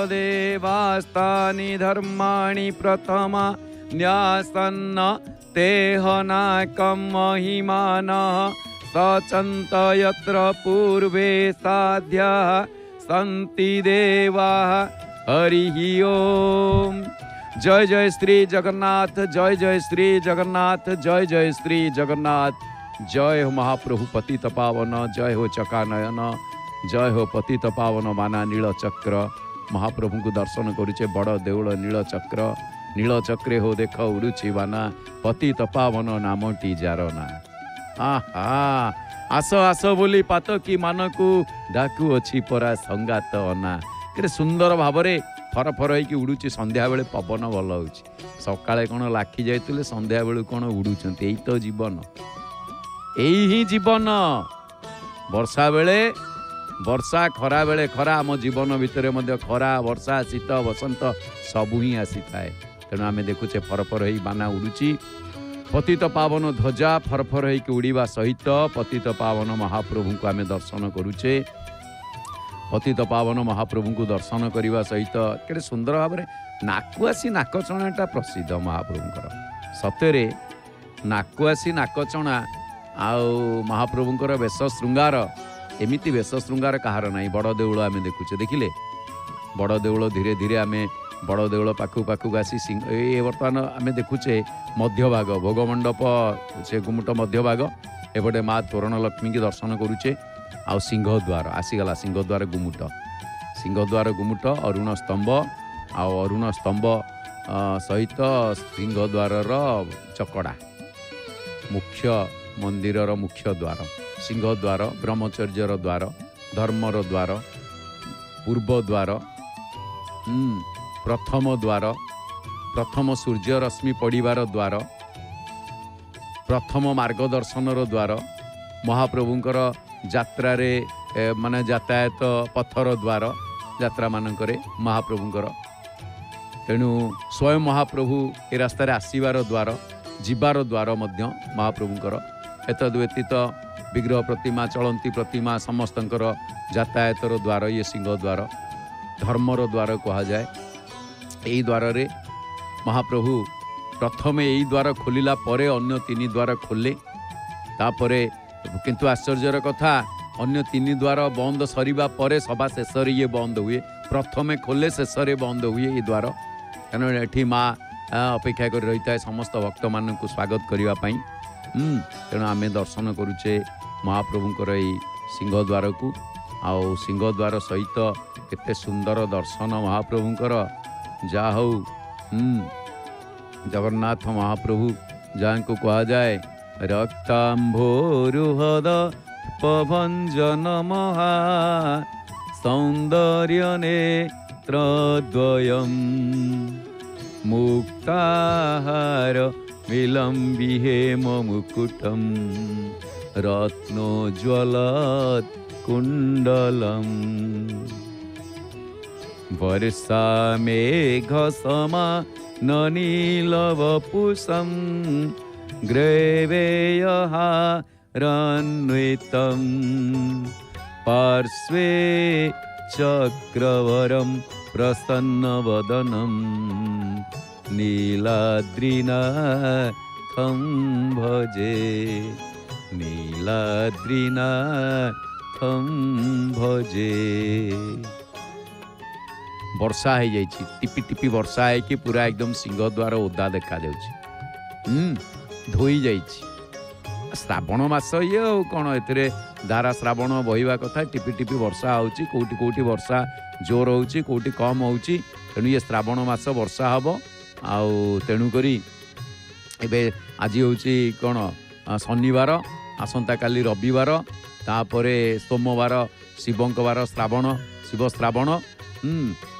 देवास्तानि धर्माणि प्रथमा न्यासन्न तेहनाकं महिमानः सचन्त यत्र पूर्वे साध्याः सन्ति देवाः हरिः ओम। जय जय श्री जगन्नाथ, जय जय श्री जगन्नाथ, जय जय श्री जगन्नाथ। जय हो महाप्रभु पतित पावन, जय हो चकानयन, जय हो पतित पावन माना नीलचक्र। महाप्रभु को दर्शन करुचे बड़ देउल नीलचक्रे हो देख उड़ुची बाना पतित पावन नामटी जारना। आहा आस आस बोली पातकी मानकू डाकू अच्छी परा संगात अना। केते सुंदर भावरे फर फर होइकी उड़ुची। संध्या बेले पवन भल होउची, सकाळे कोन लाखी जाइतले संध्या बेले कोन उड़ुचंती। एई तो जीवन, एई ही जीवन। वर्षा बेले वर्षा, खरा बेले खरा। आम जीवन भितर मध्य खरा वर्षा शीत बसंत सबू ही आसी थाए। तेणु आम देखुचे फरफर हो बाना उड़ुची। पतित पावन ध्वजा फरफर होइकी उड़ीबा सहित पतित पावन महाप्रभु को आम दर्शन करुचे। पतित पावन महाप्रभु को दर्शन करने सहित केते सुंदर भाव में नाकुआसी नाकचणाटा प्रसिद्ध महाप्रभुंकर। सतेरे नाकुआसी नाकचणा आउ महाप्रभुंकर वेश श्रृंगार, एमिति वेश श्रृंगार कहार नहीं। बड़ देउल आम देखुचे, देखिले बड़ देउल धीरे धीरे आम बड़ देउल पाखु पाखु आसी ए बर्तमान आम देखुचे मध्यभाग भोगमंडप से गुमुट मध्यभाग एपटे माँ तोरण लक्ष्मी की दर्शन करुचे। आउ सिंहद्वार आसीगला, सिंहद्वार गुमुट अरुण स्तंभ आउ अरुण स्तंभ सहित सिंहद्वार चकड़ा मुख्य मंदिरर मुख्य द्वार। सिंहद्वार ब्रह्मचर्यर द्वार, धर्मर द्वार, पूर्व द्वार, प्रथम द्वार, प्रथम सूर्य रश्मि पड़िबार द्वार, प्रथम मार्गदर्शनर द्वार, महाप्रभुंकर यात्रा रे माने यातायात पथर द्वार यात्रा मानकरे महाप्रभुंकर। तेणु स्वयं महाप्रभु ए रास्ता आसबार द्वार, जीवार द्वार मध्य महाप्रभुंकर। एतद व्यतीत विग्रह प्रतिमा, चलंती प्रतिमा समस्तंकर यातायातर द्वार ये सिंह द्वार, धर्मर द्वार कहा जाए। यही द्वार रे महाप्रभु प्रथमे यही द्वार खोलिला परे अन्य तीन द्वार खोले। तापरे किंतु आश्चर्यर कथा, अन्य तीन द्वार बंद सरीबा परे सभा शेष ये बंद हुए। प्रथमे खोले शेष बंद हुए ये द्वार। कारण एठी माँ अपेक्षा कर रही है समस्त भक्त मान को स्वागत करने। तेणु आम दर्शन करुचे महाप्रभुंकर यही सिंहद्वार को। आउ सिंहद्वार सहित केते सुंदर दर्शन महाप्रभुंकर। जा हौ जगन्नाथ महाप्रभु जहाँ को कहा जाए रक्तांभोरुहद पभंजन महा सौंदर्य नेत्रद्वयम् मुक्ताहार विलम्बिहेम मुकुटं रत्नोज्वलत् कुण्डलम् वर्षा मेघ समा नीलवपुषं ग्रैवेयहारान्वितं पार्श्वे चक्रवरं प्रसन्नवदनं नीलाद्रिनाथं भजे, नीलाद्रिनाथं भजे। वर्षा हो जाए, टिपी टिपी वर्षा है कि पूरा एकदम सिंहद्वार ओदा देखा जाउछि, धोई जाइछि। श्रावण मास ये कौन ए धारा श्रावण बहिबा कथा। टिपी टिपी वर्षा होउछि, कोउटी कोउटी वर्षा जोर होउछि, कोउटी कम होउछि। तेणु ये श्रावण मास वर्षा हबो। आउ तेणु करी एबे आज होउछि कौन शनिवार, आसंता काली रविवार, तापरे सोमवार शिवंकवार श्रावण, शिव श्रावण।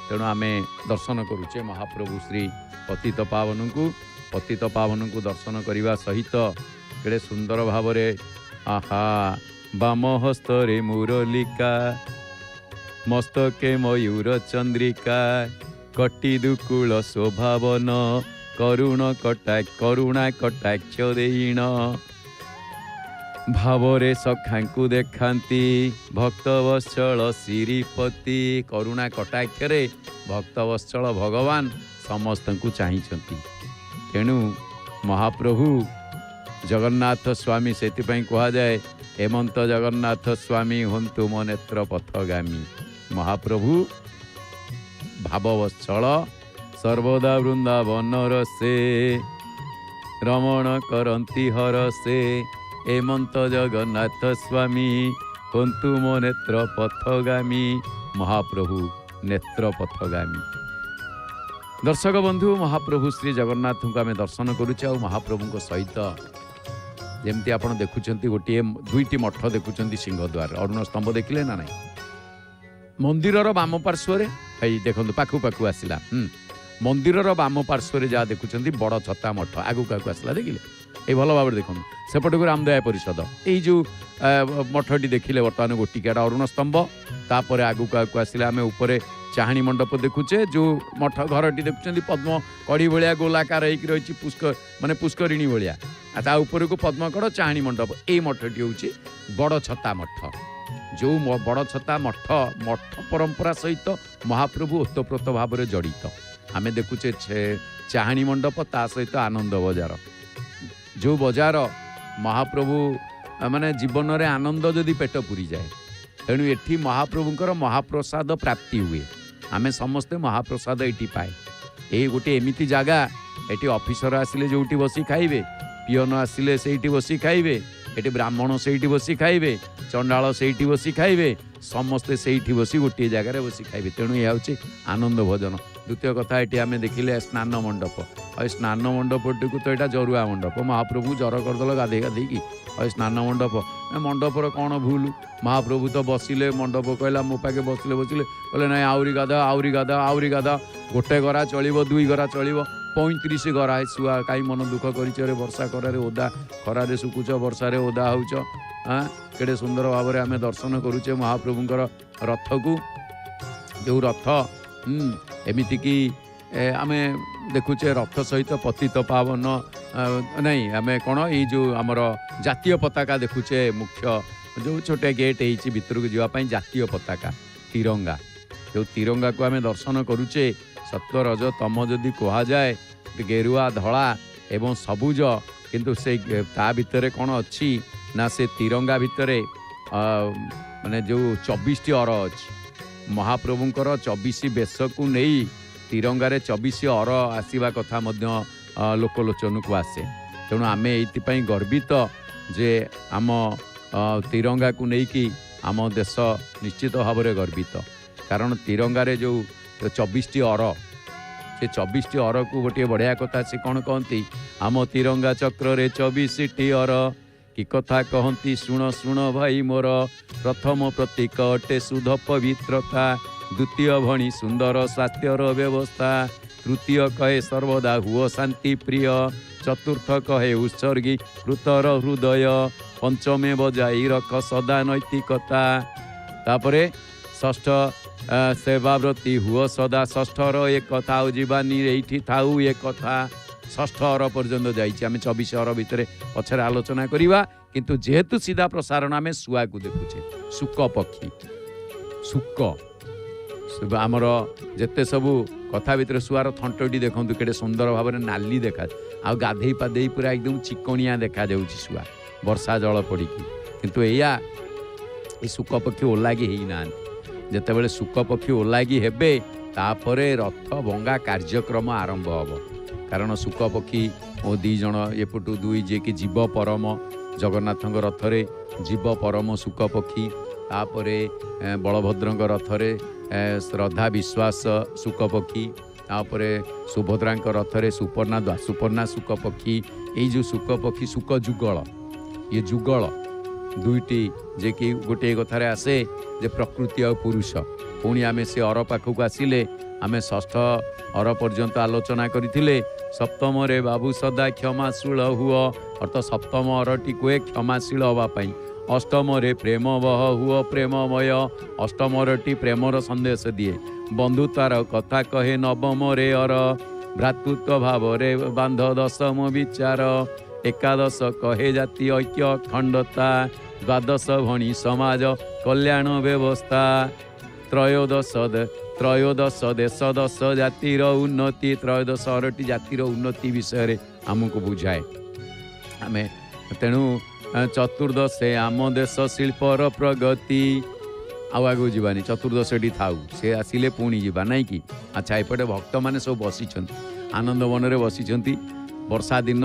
तेणु आम दर्शन करुचे महाप्रभु श्री पतित पावन को। पतित पावन को दर्शन करने सहित केड़े सुंदर भाव रे आहा बाम हस्तरे मुरलिका मस्तके मयूर चंद्रिका कटी दुकूल शोभावन करुणा कटाक्ष देण भावरे सखांकु देखांती भक्तवत्सल श्रीपति करुणा कटाक्षरे भक्तवत्सल भगवान समस्त को चाहिंचंती। तेणु महाप्रभु जगन्नाथ स्वामी से कहा जाए हेमंत जगन्नाथ स्वामी हंतु मो नेत्र पथगामी। महाप्रभु भाववत्सल सर्वदा वृंदावन रसे रमण करंती हरसे हेमंत जगन्नाथ स्वामी हंतु मो नेत्र पथगामी। महाप्रभु नेत्र पथगामी। दर्शक बंधु महाप्रभु श्री जगन्नाथ को आम दर्शन करुचे। महाप्रभु सहित जमती आप देखुं गोटे दुईटी मठ देखुं सिंहद्वार अरुण स्तंभ देखिले ना नहीं मंदिर बाम पार्श्व देखो पाखु पाखु आसला मंदिर बाम पार्श्व जहाँ देखुं बड़ छता मठ आगु आगु आसला देखिले ये भल भाव देखो सेपटू रामदया परिषद यही जो मठटी देखिले बर्तमान गोटिकाटा अरुण स्तंभ तापर आगु आगु आसला आम उपरे चाहाणी मंडप देखुचे जो मठ घरटी देखुं पद्म कड़ी भाया गोलाकार होकर रही माने पुष्करिणी भाया ता ऊपर को पद्मकड़ चाहाणी मंडप ये मठटी हूँ बड़ छता मठ। जो बड़ छता मठ मठ परंपरा सहित महाप्रभु ओतप्रोत भाव में जड़ित। आम देखुचे चाहाणी मंडप ता सहित आनंद बजार जो बजार महाप्रभु माने जीवन में आनंद जदि पेट पूरी जाए तेणु एठी महाप्रभुंकर महाप्रसाद प्राप्ति हुए। आमे समस्ते महाप्रसाद एठी पाए। ये गोटे एमिति जगह एठी ऑफिसर आसिले जोटी बसी खाइबे पियन आसिले सेठी बसी खाइबे एठी ब्राह्मण सेठी बसी खाइबे चंडाल सेठी बसी खाइबे समस्ते सेठी बसी गोटे जगार बसी खाइबे। तेणु यह हूँ आनंद भोजन। द्वितीय कथा ये आम देखिले स्नान मंडप और स्नान मंडपटी को तो यहाँ जरुआ मंडप महाप्रभु जर करदेल गाधे गाधेकी और स्नान मंडप मंडपर कौन भूल महाप्रभु तो बसिले मंडप कहला मो पाखे बसिले बसिले कहले ना आउरी गाधा आउरी गाधा आउरी गाधा गोटे गरा चलो दुई गरा चलो 35 गरा शुआ कहीं मन दुख कर वर्षा करारे ओदा खरारे सुकुच वर्षार ओदा होच हाँ केड़े सुंदर भाव में आम दर्शन करुचे महाप्रभुंकर रथ को जो रथ एमिति की आम देखुचे रथ सहित पतित पावन नहीं आम कौन ये जो आमर जातीय पताका देखुचे मुख्य जो छोटे गेट है भितर को जावाई जातीय पताका तिरंगा जो तिरंगा को आम दर्शन करुचे सत्व रज तम जदि कह जाए गेरुआ धला एवं सबुज किंतु से ता भितर कौन अच्छी ना से तिरंगा भितर माने जो 24 अर अच्छी महाप्रभुंकर 24 बेश को नहीं तिरंगारे 24 अर आसवा कथा मध्य लोकलोचन को आसे। तेणु आम ये गर्वित जे आम तिरंगा को लेकिन आम देश निश्चित भाव में गर्वित कारण तिरंगारे जो 24 अर से 24 अर को गोटे बढ़िया कथा से कौन कहती आम तिरंगा चक्र रे 24 अर कि कथा कहती शुण शुण भाई मोर प्रथम प्रतीक अटे शुद्ध पवित्रता द्वितीय भणी सुंदर स्वास्थ्यर व्यवस्था तृतीय कहे सर्वदा हुओ शांति प्रिय चतुर्थ कहे उत्सर्गी कृतर हृदय पंचमे बजाई रख सदा नैतिकता तापरे षष्ठ सेवाव्रती हुओ सदा षष्ठर एक कथा जीवानी ये थाऊ एक कथा षष्ठ अर पर्यंत जाइए 24 अर भितर पछरे आलोचना करवा किंतु जेहेतु सीधा प्रसारण आम शुआ को देखुचे शुक पक्षी शुक आमर जेते सबू कथा भितर शुआर थंटटी देखूँ केड़े सुंदर भाव में नाली देखा आ गाधे पाधे पूरा एकदम चिकणिया देखा जाऊँगी शुआ वर्षा जल पड़ी किंतु या शुक पक्षी ओलागी ही ना जितेबाला शुक पक्षी ओलागी हेबे तापरे रथ भंगा कार्यक्रम आरंभ हम कारण शुक पक्षी ओ दी जन एपटू दुई जे कि जीव परम जगन्नाथ रथरे जीव परम शुक पक्षी तापरे बलभद्र रथरे श्रद्धा विश्वास शुक पक्षी तापरे सुभद्रा रथरे सुपर्णा शुक पक्षी ये जो शुक पक्षी शुक जुगल ये जुगल दुईटी जे कि गोटे कथार आसे जे प्रकृति और पुरुष पुणी आम से अर पाखक आसिले आम षष्ठ अर पर्यंत आलोचना करथिले सप्तम रे बाबू सदा क्षमाशील हुआ अर्थ सप्तम अरटी कहे क्षमाशील हाँपाई अष्टम रे प्रेम बह हुआ प्रेममय अष्टम अरटी प्रेमर संदेश दिए बंधुतार कथा कहे नवम रे अर भ्रातृत्व भाव रे बांध दशम विचार एकादश कहे जाति ऐक्य अखंडता द्वादश भणी समाज कल्याण व्यवस्था त्रयोदश देश दश जातिर उन्नति त्रयोदश 18टी जातिर उन्नति विषय आमको बुझाए आमे तेणु चतुर्दश आम देश शिल्पर प्रगति आगू जावानी चतुर्दशटी थाऊ से आसिले पुणी जावा नाई कि अच्छा एपटे भक्त मैंने सब बसी आनंद मन में बसी वर्षा दिन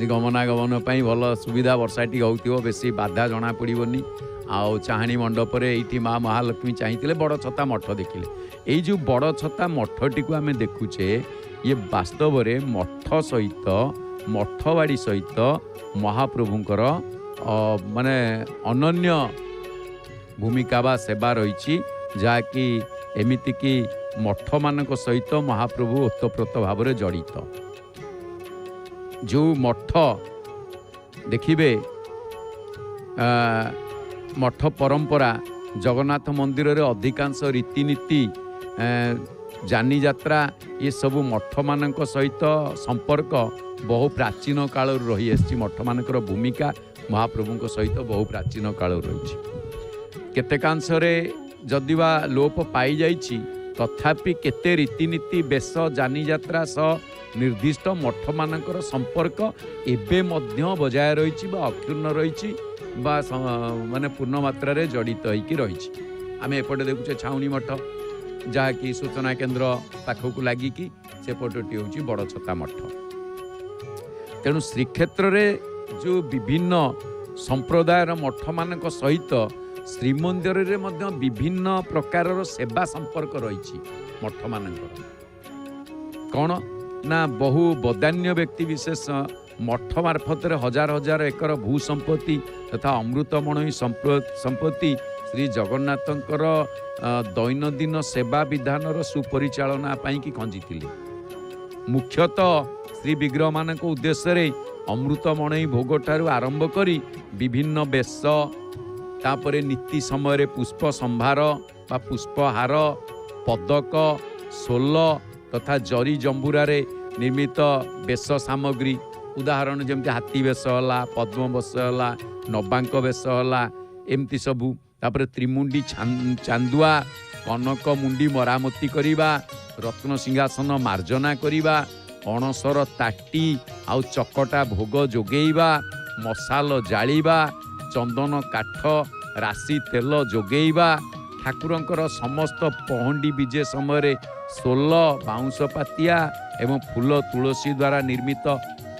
गमनागमन भल सुविधा वर्षाटी हो बेसी बाधा जना पड़ोनी आउ चाहाणी मंडप ये माँ महालक्ष्मी चाहिए बड़ छता मठ देखिले ये बड़ छता मठटी को आम देखुचे ये वास्तव में मठ सहित मठवाड़ी सहित महाप्रभुंकर माने अनन्य भूमिका वा सेवा रही जहाँकि एमिति कि मठ मान सहित महाप्रभु ओतप्रोत भाव में जड़ित जो मठ देखिए मठ परंपरा जगन्नाथ मंदिर रे अधिकांश रीतिनीति जानी यात्रा ये सब मठ मान सहित संपर्क बहु प्राचीन काल रही आसी मठ मानकर भूमिका महाप्रभु सहित बहु प्राचीन काल रही केतेकांश जदि वा लोप पाई जाइछि तथापि केते रीतिनीति बेश जानी यात्रा सह निर्दिष्ट मठ मानकर संपर्क एबे मध्य बजाय रही अक्षुण्ण रही माने पूर्ण मात्रा रे जड़ित होइकी रही आम एपटे देखुचे छाउनी मठ जहाँकि सूचना केन्द्र पाखक लगिकी सेपटटी हूँ बड़ छता मठ तेणु श्रीक्षेत्र रे जो विभिन्न संप्रदायर मठ मान सहित श्रीमंदिर रे मध्य विभिन्न प्रकार सेवा संपर्क रही मठ मान कौन ना बहु बदान्य व्यक्ति विशेष मठ मार्फत हजार हजार एकर भू संपत्ति तथा अमृतमणि संपत्ति श्री जगन्नाथंकर दैनंदिन सेवा विधान सुपरिचालना की खंजी मुख्यतः श्री विग्रह मान उद्देश्य अमृतमणि भोग ठारू आरंभ करी विभिन्न बेश तापरे नीति समय पुष्प संभार बा पुष्पहार पदक सोल तथा जरी जंबुरा निर्मित बेश सामग्री उदाहरण जमती हाथी बेश है पद्म बेश है नबांक बेश है एमती सबू तापर त्रिमुंडी चांदुआ कनक मुंडी मरामती करिबा रत्न सिंहासन मार्जना करिबा अणसर ताटी आउ चकटा भोग जोगेइबा मसाल जालिबा चंदन काठ राशि तेल जोगेइबा ठाकुरंकर समस्त पहंडी विजे समय सोल बाउंश पातिया एवं फूल तुलसी द्वारा निर्मित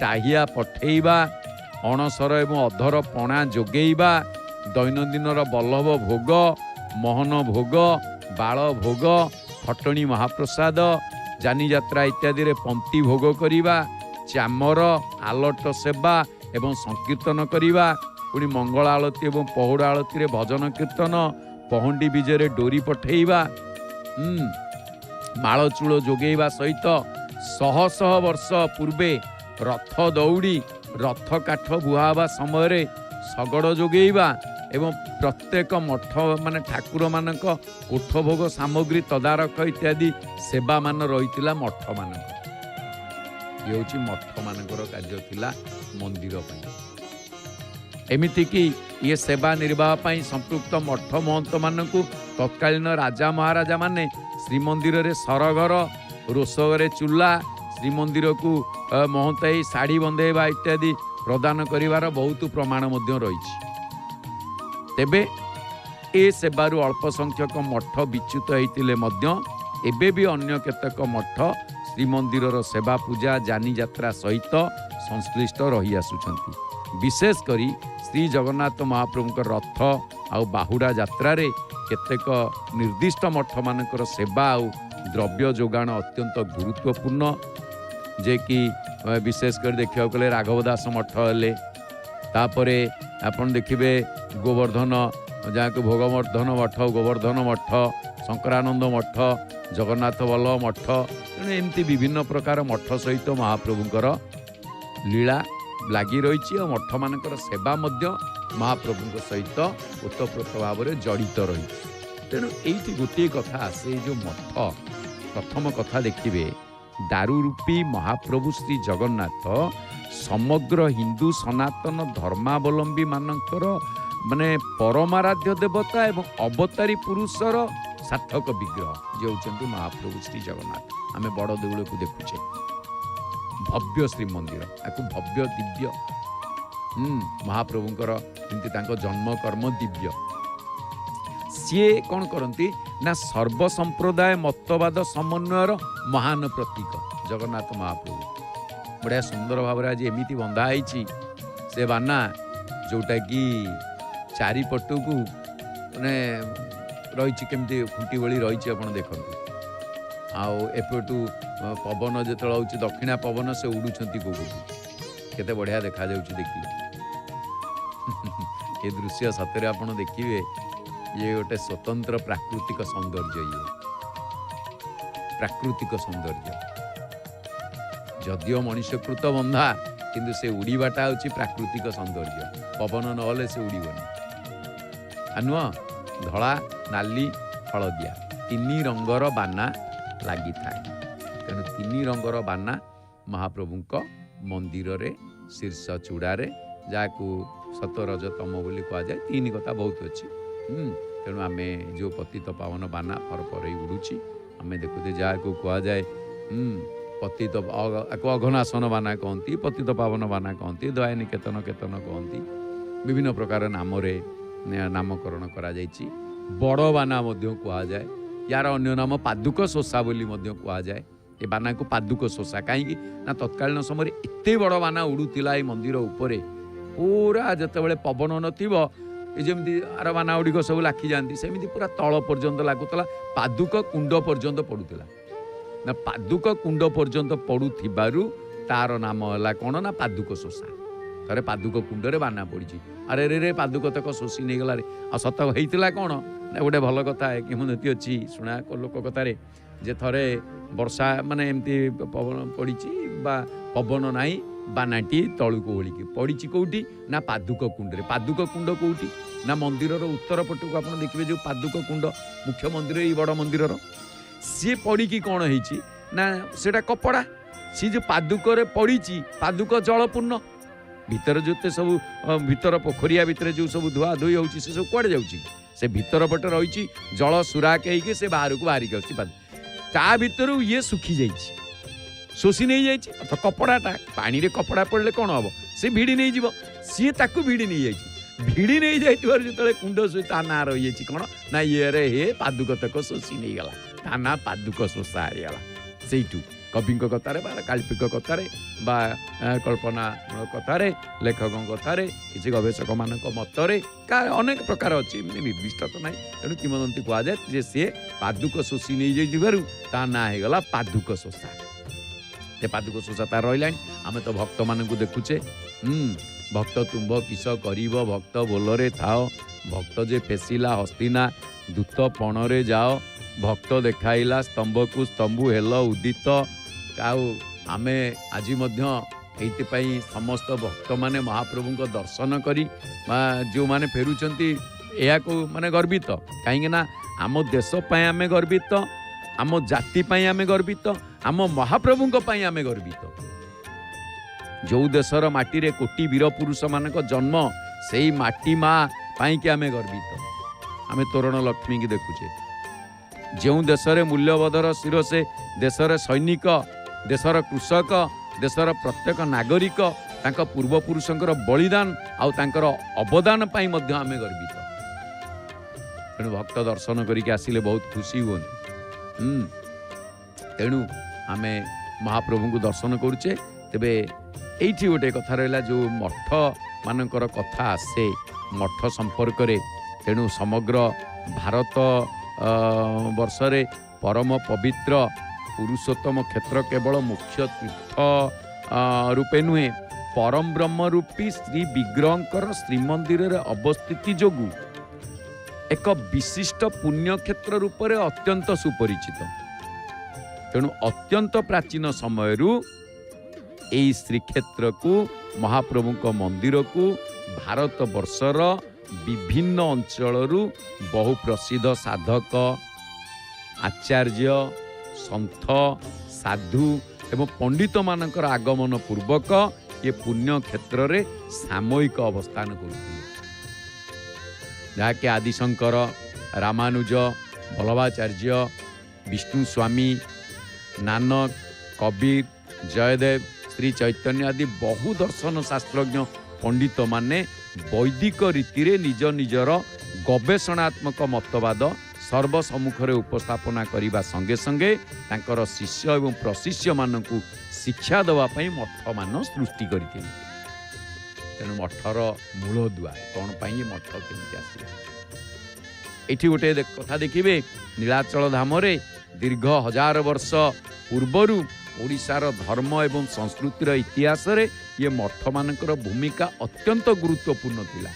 टाहिया पठेइबा अणसर एवं अधर पणा जोगेइबा दैनंदिन बल्लभ भोग मोहन भोग बाल भोग खटणी महाप्रसाद जानी यात्रा इत्यादि रे पंक्ति भोग करिबा चामर आलट सेवा एवं संकीर्तन करिबा पुणी मंगल आलती एवं पहुड़ आलती रे भजन कीर्तन पहंडी विजय डोरी पठेइबा मालचूल जोगेइबा सहित शह शह वर्ष पूर्वे रथ दौड़ी रथ काठ बुहावा समय शगड़ जोगेइबा एवं प्रत्येक मठ माने ठाकुर मान कोठ भोग सामग्री तदारख इत्यादि सेवा मान रही मठ मान ये हूँ मठ मानकर कार्य थिला मंदिर एमिति कि ये सेवा निर्वाह पाई संपृक्त मठ महंत मान तत्कालीन राजा महाराजा माने श्रीमंदिर रे सरघर रोषघरे चूल्हा श्रीमंदिर को महंताई शाढ़ी बंधेवा इत्यादि प्रदान करिवार बहुत प्रमाण मध्य रही तेबे ए सेवारु अल्प संख्यक मठ विच्युत होइतिले मध्य एबे भी अन्य केतक मठ श्रीमंदिर सेवा पूजा जानी यात्रा सहित संश्लिष्ट रही आसुछंती विशेष करी श्री जगन्नाथ महाप्रभुंकर रथ आउ बाहुड़ा यात्रा रे केतेक निर्दिष्ट मठ मानकर सेवा आउ द्रव्य जोगाण अत्यंत गुरुत्वपूर्ण जे कि विशेष कर देखा गले राघवदास मठ हेले तापरे आपन देखिबे गोवर्धन जहाँ को भोगवर्धन मठ गोवर्धन मठ शंकरानंद मठ जगन्नाथ बल्लभ मठ तेणु एमती विभिन्न प्रकार मठ सहित महाप्रभुंकर लीला लगी रही और मठ मानकर सेवा मध्य महाप्रभु सहित ओतप्रोत भाव में जड़ित रही तेणु ये गोटे कथा आसे जो मठ प्रथम कथा देखिए दारू रूपी महाप्रभु श्री जगन्नाथ समग्र हिंदू सनातन धर्मावलंबी मानकर माने परमाराध्य देवता एवं अवतारी पुरुषर सार्थक विग्रह जे होचंती महाप्रभु श्री जगन्नाथ। आमे बड़ देउल को देखुचे भव्य श्रीमंदिर आकु भव्य दिव्य महाप्रभुंकर एमती तांको जन्म कर्म दिव्य। सी कौन करती ना सर्व संप्रदाय मतवाद समन्वयर महान प्रतीक जगन्नाथ महाप्रभु। बढ़िया सुंदर भाव आज एमती बंधा है से बाना जोटा कि चारिपटू को मैंने रही केमती खुंटी भली रही आप देखते आएपटू पवन जो दक्षिणा पवन से उड़ुंट कौटू केते बढ़िया देखा देखिए ये दृश्य सतरे आप देखिए ये गोटे स्वतंत्र प्राकृतिक सौंदर्य ये प्राकृतिक सौंदर्य जदियो मनुष्यकृत बंधा किंतु से उड़ीबाटा हूँ प्राकृतिक सौंदर्य पवन नहले से उड़ीबनी नुह धला नाली हलदिया तीन रंगर बाना लगी था तेणु तीन रंगर बाना महाप्रभुंक मंदिर रे शीर्ष चूड़ारे जाकू सतरजतम बोली कह जाए तीन कथा बहुत अच्छी। तेणु आम जो पतित पावन बाना फर उड़ुची आम देखुते जहाँ को कह जाए पतित अघनासन बाना कहती पतित पावन बाना कहती दया निकेतन केतन कहती विभिन्न प्रकार नाम नामकरण करा जाइछि। बड़ बाना कह जाए यार अन्य नाम पादुक शोषा बोली कह जाए ए बाना को पादुक शोषा कहीं ना तत्कालीन समय एते बड़ बाना उड़ूला ये मंदिर उपरे पूरा जिते पवन नथिबो जमी आर बाना गुड़िक सब लाखी जाती सेमती पूरा तल पर्यंत लगुला पादुक कुंड पर्यंत पड़ूला ना पादुक कुंड पर्यंत पड़ू तार नाम है कौन ना पादुक शोषा थे पादुक कुंडे बाना पड़ी अरे रे पादुक तक शोषी नहीं गला रे आ सत होता कौन ना गोटे भल कथा है किमती अच्छी शुणा लोक कथार जे थे वर्षा माने एमती पवन पड़ी पवन नाई बानाटी तलुक ओलिकी पड़ी कौटी ना पादुक कुंडे पादुक कुंड कौटी ना मंदिर उत्तर पटक आप देखिए जो पादुक कुंड मुख्य मंदिर ये बड़ मंदिर सी पड़ी कौन है ना सेटा कपड़ा सी जो पादुक पड़ी पादुक जलपूर्ण भीतर जोते सब भीतर पोखरिया भितर जो सब धुआ धुई हो सब कड़े जाऊँगी से भीतर पटे रही जल सुराक हो से बाहर को बाहरिक आसा भीतर ये सुखी जा शोषी नहीं जाइए तो कपड़ाटा पानी रे कपड़ा पड़े कौन हम से भिड़ी नहीं जीव सी ताकू भिड़ी नहीं जाइए भिड़ी नहीं जाइए जो कुंड शोषी ता ना रही कौन ना ये रे हे पादुक तक शोषी नहीं गला ता ना पादुक शोषा हारीगला से कवि कथार काल्पिक कथार कल्पना कथार लेखक कथार किसी गवेषक मान मतरे अनेक प्रकार अच्छी निर्दिष्ट तो ना तेणु किंवदंती कह जाए सी पादुक शोषी नहीं जा ना होगला पादुक शोषा पादुक शोषा तार रहा आम तो भक्त मान देखुचे भक्त तुम्भ किस करिब भक्त बोलरे थाओ भक्त जे फेसिला हस्तिना दूत पणरे जाओ भक्त देखाइला स्तंभ को स्तंभु हेल उदित आमे आज ये समस्त भक्त माने महाप्रभु को दर्शन करी जो माने फेरुचंती या को माने गर्वित कहीं ना आम देश पाई आमे गर्वित आम जाति पाई आमे गर्वित आम महाप्रभु पाई आमे गर्वित जो देशर माटी रे कोटी वीर पुरुष मानक जन्म से माटी माँ पाई के आमे गर्वित आमे तोरण लक्ष्मी की देखुचे जो देशरे मूल्यबोधर शिर से देशर सैनिक देशर कृषक देशर प्रत्येक नागरिक तांका पूर्वपुरुषंकर बलिदान आउर अवदान पाई मध्य आमे गर्वित तेणु भक्त दर्शन करके आसिले बहुत खुशी हुए तेणु आमे महाप्रभु को दर्शन करुचे तेबे एठी गोटे कथा रहा जो मठ मानकर कथा आसे मठ संपर्क रे तेणु समग्र भारत वर्षरे परम पवित्र पुरुषोत्तम क्षेत्र केवल मुख्य तीर्थ रूपे नुहे परम ब्रह्म रूपी श्री विग्रहंकर श्रीमंदिर अवस्थिति जोगु एक विशिष्ट पुण्य क्षेत्र रूप से अत्यंत सुपरिचित तेणु अत्यंत प्राचीन समय यही श्रीक्षेत्र को महाप्रभु मंदिर को भारत वर्षर विभिन्न अंचल बहु प्रसिद्ध साधक आचार्य संत साधु एवं पंडित मानकर आगमन पूर्वक ये पुण्य क्षेत्र रे सामयिक अवस्थान करते जहाँकि आदिशंकर रामानुज बल्लभाचार्य विष्णु स्वामी नानक कबीर जयदेव श्री चैतन्य आदि बहु दर्शन शास्त्रज्ञ पंडित माने वैदिक रीति रे निज निजर गवेषणात्मक मतवाद सर्वसम्मुखरे उपस्थापना करने संगे संगे तांकर शिष्य एवं प्रशिष्य मानकु शिक्षा देवा पई मठ मान सृष्टि करते तेणु मठर मूलदुआ कौन पाई मठ केमती आसला एठी गोटे कथा देखिए नीलाचल धाम रे दीर्घ हजार वर्ष पूर्वरु ओडिशार धर्म एवं संस्कृतिर इतिहास रे ये मठ मानकर भूमिका अत्यंत गुरुत्वपूर्ण थिला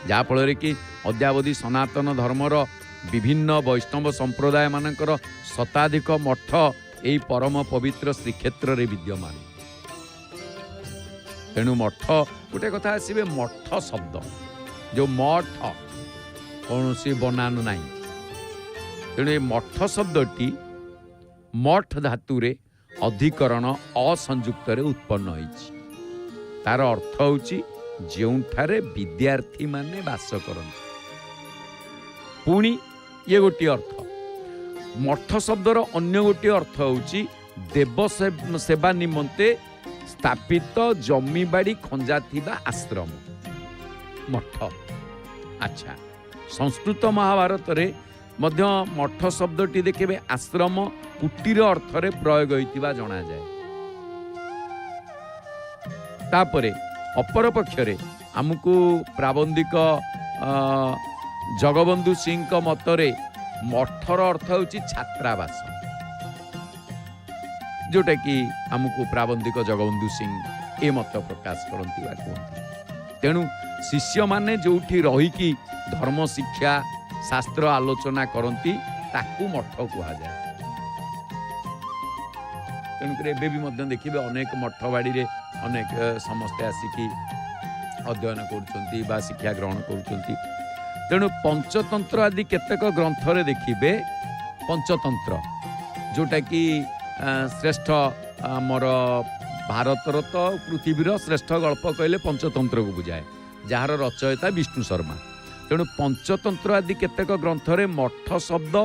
जहाँ फल कि अद्यावधि सनातन धर्मर विभिन्न वैष्णव संप्रदाय मानकर शताधिक मठ यही परम पवित्र श्रीक्षेत्र रे विद्यमान तेणु मठ गोटे कथा आसवे मठ शब्द जो मठ कौन सी बनान नहीं तेणु ये मठ शब्दटी मठ धातुरे अधिकरण असंयुक्त रे उत्पन्न होइछि तार अर्थ होछि जेउठारे विद्यार्थी माने वास करନ୍ତି पुणी ये गोटे अर्थ मठ शब्दर अन्य गोटे अर्थ होछि देव सेवा निमंते स्थापित जमीबाड़ी खंजा थिबा आश्रम मठ अच्छा संस्कृत महाभारत रे मध्य मठ शब्दटी देखिए आश्रम कुटीर अर्थ रे प्रयोग होइतिबा जणा जाए तापरे अपर पक्षरे आमको प्राबंधिक जगबंधु सिंह का मतरे मठर अर्थ होछि छात्रावास जोटा कि आमको प्राबंधिक जगबंधु सिंह ए मत प्रकाश करती कहते तेणु शिष्य माने जोठी रहीकि धर्म शिक्षा शास्त्र आलोचना करती ताकू मठ कहा जाए तेणुक एवं देखिए अनेक मठबाड़ी रे अनेक समस्ते आसिकी अध्ययन कर शिक्षा ग्रहण कर तेणु पंचतंत्र आदि केतेक ग्रंथ रे देखिए पंचतंत्र जोटा कि श्रेष्ठ आमर भारतर तो पृथ्वीर श्रेष्ठ गल्प कहले पंचतंत्र को बुझाए जार रचयिता विष्णु शर्मा तेणु पंचतंत्र आदि केतेक ग्रंथ रे मठ शब्द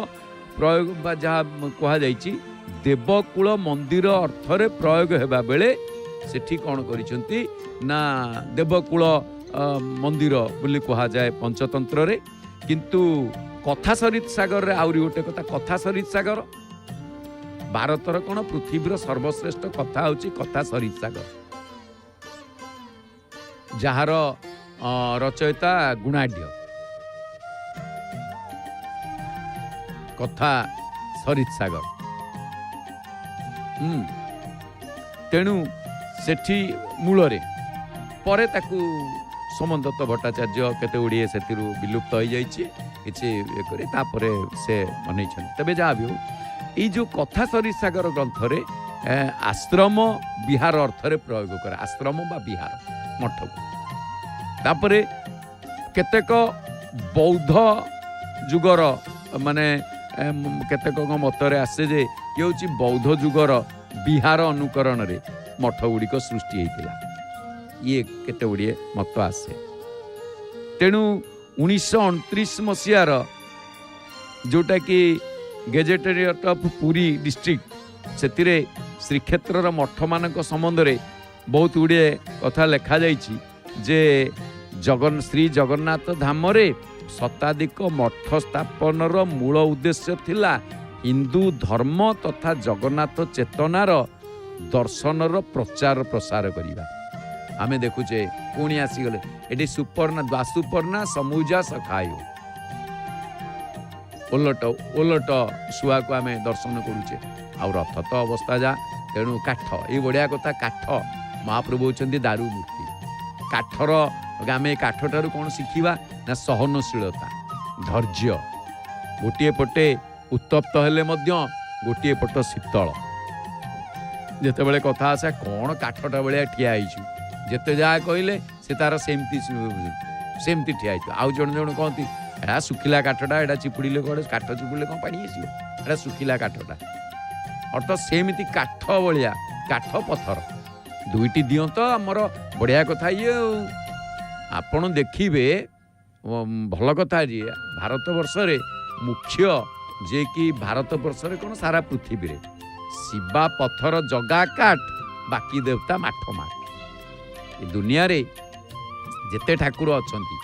प्रयोग जहाँ कहुई देवकूल मंदिर अर्थ रे प्रयोग हेबा बेले सेठी कौन करिसेंती ना देवकूल मंदिर बोली कहा जाए पंचतंत्र रे किंतु कथा सरित सागर रे आउरी गोटे कथा कथा सरित सागर भारतर कौन पृथ्वीर सर्वश्रेष्ठ कथा होची कथा सरित सागर जार रचयिता गुणाढ्य कथा सरित सागर तेणु सेठी मूलरे परे ताकू सोमदत्त भट्टाचार्य केते गुड़िए से विलुप्त हो जापर से मन तेज जहाँ भी हो ये जो कथा सरित सागर ग्रंथ रे आश्रम विहार अर्थ रे प्रयोग करे आश्रम बा विहार मठ को तापरे केतेक बौद्ध जुगर माने केतेक मतरे आसे जे ये होची बौद्ध जुगर विहार अनुकरण रे मठ गुड़िक सृष्टि होता ये केते गुड़िए मत आसे तेणु 1929 मसीहार जोटा कि गेजेटेरियट ऑफ पुरी डिस्ट्रिक्ट से श्रीक्षेत्र मठ मान संबंध में बहुत गुड़िए कथा लिखा जाइछि जे श्री जगन्नाथ धाम रे शताधिक मठ स्थापनर मूल उद्देश्य थिला हिंदू धर्म तथा जगन्नाथ चेतनार दर्शनर प्रचार प्रसार करिबा आमे देखुचे पुणी आसीगले एटी सुपर्णा द्वासुपर्णा समूजा सखायो ओलट ओलट शुआ को आमे दर्शन करूचे आ रथ तो अवस्था जा तेणु काठ ये बढ़िया कथा काठ महाप्रभु होचंदी दारू मूर्ति काठर आमे काठ ठारू कौन शिखिबा ना सहनशीलता धैर्य गोटे पटे उत्तप्त हेले मध्य गोटे पट शीतल जेतेबेले कथा आसे कौन काठटा भाया ठिया होइछु जेते जहाँ कहले से तार सेमती ठिया होइछु आउ जण जण कहती एटा सुखिला काठटा एटा चिपुड़िले कड़े काठ चिपुड़िले कौन पानी आसियो एटा सुखिला काठटा अर्थात सेमती काठ भाया काठ पत्थर दुईटी दियो तो आमर बढ़िया कथा ये आपण देखिए भल कथा जी भारत वर्ष रे मुख्य जे कि भारत वर्ष रे कौन सारा पृथ्वी रे शिवा पथर जगा काट बाकी देवता माठ माठ ए दुनिया रे जेते ठाकुर अछंती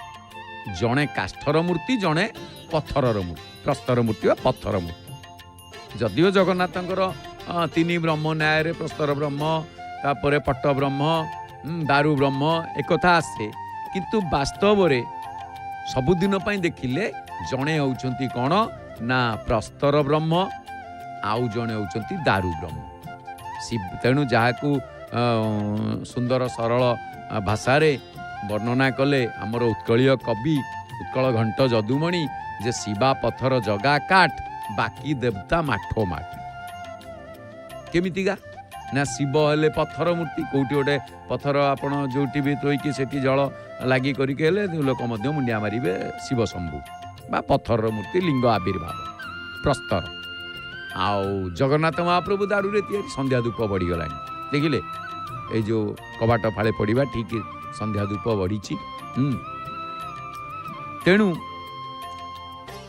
जड़े काष्ठर मूर्ति जड़े पथरर मूर्ति प्रस्तर मूर्ति व पथर मूर्ति जदिओ जगन्नाथंकर तीन ब्रह्म न्याय प्रस्तर ब्रह्म तापर पट्ट ब्रह्म दारु ब्रह्म एक आसे किंतु वास्तव रे सबुदिन देखिले जड़े होउछंती कौन ना प्रस्तर ब्रह्म आउ जड़े होउछंती दारु ब्रह्म तेणु जहाकू सुंदर सरल भाषा रे वर्णना कले आमर उत्कलीय कवि उत्कल घंट जदुमणि जे शिवा पथर जगा काठ बाकी देवता माठो माठ केमितिका ना शिव हेले पथर मूर्ति कोउटी गोटे पथर आपण जोटी भी तोईकी सेठी जल लागी करिके हेले लोक मध्य मुंडिया मारिबे शिव शंभु बा पथर मूर्ति लिंग आविर्भाव प्रस्तर आउ जगन्नाथ महाप्रभु दारू रे तैयारी संध्या धूप बढ़ी गलानी देखिले ए जो कबाट फाळे पड़िबा ठीक संध्या धूप बढ़ी तेणु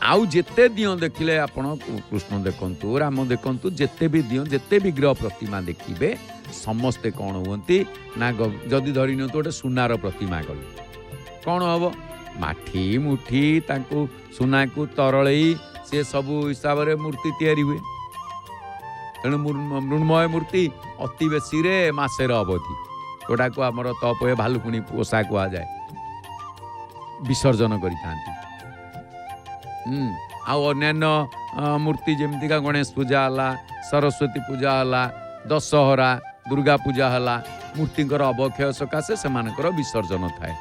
आउ जेते दियो देखिले आपण कृष्ण देखंतु राम देखंतु जेते भी दियो जेते विग्रह प्रतिमा देखिबे समस्ते कौन हुंती ना जदि धरि न तो गोटे सुनार प्रतिमा गले कौन हम माठी मुठी तांको सुना को तरलई से सबु हिसाब रे मूर्ति तैयारी हुए तेणु मृण्मय मूर्ति अति बेसी रे मासेर अवधि जोटा को आमर तपए भालुकुणी पोषा कह जाए विसर्जन करिथांती आउ अन्यान्य मूर्ति जमीका गणेश पूजा हला सरस्वती पूजा हला दशहरा दुर्गा पूजा हला मूर्तिंकर अवक्षय सकाशे सेमानकर विसर्जन थाए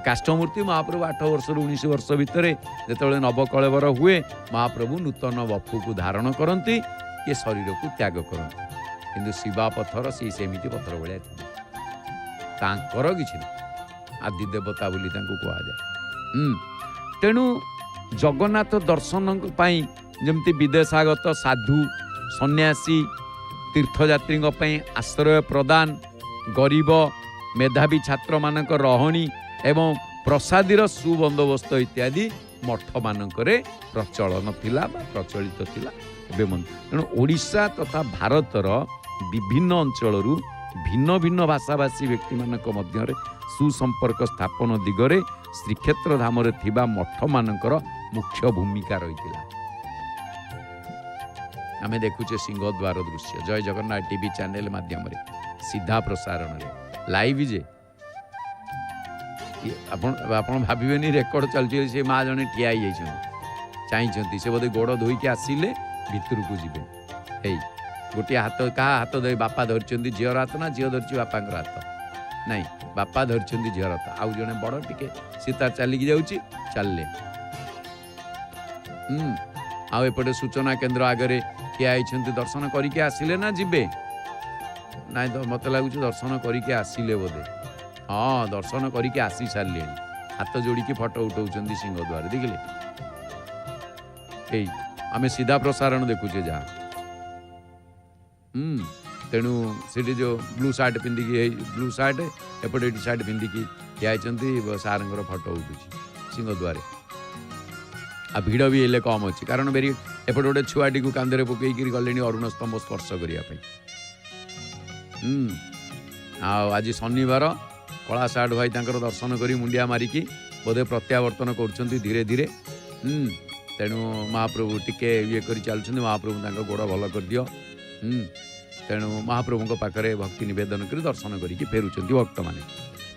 काष्ठमूर्ति महाप्रभु 8 वर्ष 19 वर्ष भितर जिते नवकलेवर हुए महाप्रभु नूतन वपु को धारण करती ये शरीर को त्याग करती किंतु शिवा पथर सी सेमिति पथर भाया तांकर किछि आदि देवता बोली तांको कहा जाए तेणु जगन्नाथ दर्शन पाई जमती विदेशागत साधु सन्यासी तीर्थयात्री आश्रय प्रदान गरीब मेधावी छात्र मानक रहणी एवं प्रसादीर सुबंदोबस्त इत्यादि मठ मानकरे प्रचलन थिला बा प्रचलित थिला तेणु ओडिशा तथा भारतर विभिन्न अंचलरू भिन्न भिन्न भाषाभाषी व्यक्ति मानक मध्यरे सुसंपर्क स्थापन दिगरे श्रीक्षेत्र धाम रे थिबा मठ मानकर मुख्य भूमिका रही आमे देखुचे सिंहद्वार दृश्य जय जगन्नाथ टीवी चैनल माध्यम रे सीधा प्रसारण रे लाइव जे आपण भाविबेनी रेकर्ड चलछि से माँ जने ठिया चाहिए से बोधे गोड़ धोईकी आसिले भितर को जीवे हे गोटे हाथ क्या हाथ धरी बापा धरती झीर हाथ ना झील धरती बापा हाथ नाई बापा धरती झीर हाथ आउ जड़े बड़ टिके सी तार चलिकी जाऊँगी चलले आउपटे सूचना केन्द्र आगे ठिया दर्शन करके आसिले ना जीवे ना मत लगुच दर्शन करके आसिले बोधे हाँ दर्शन करके आसी सारे हाथ जोड़ी फटो उठाऊँ सिंहद्वार देखिले यही आमे सीधा प्रसारण देखुचे जहाँ तेणु से जो ब्लू सार्ट पिंधिकी ब्लू सार्ट एपटे टी सार्ट पिंधिकी ठिया सार फटो उठुची सिंहद्वार आ भिड़ भी हेल्ले कम अच्छी कारण बेरी एपटे गोटे छुआटी को कांधे पकईकि गले अरुण स्तंभ स्पर्श करने आज शनिवार कला सार्ट भाई तांकर दर्शन करी मुंडिया मारिकी बोधे प्रत्यावर्तन कर धीरे धीरे तेणु महाप्रभु टिके ये कर चलुँच महाप्रभु तांको गोड़ भल कर दियो तेणु महाप्रभु पाखरे भक्ति निवेदन कर दर्शन करके फेरुंच भक्त मैंने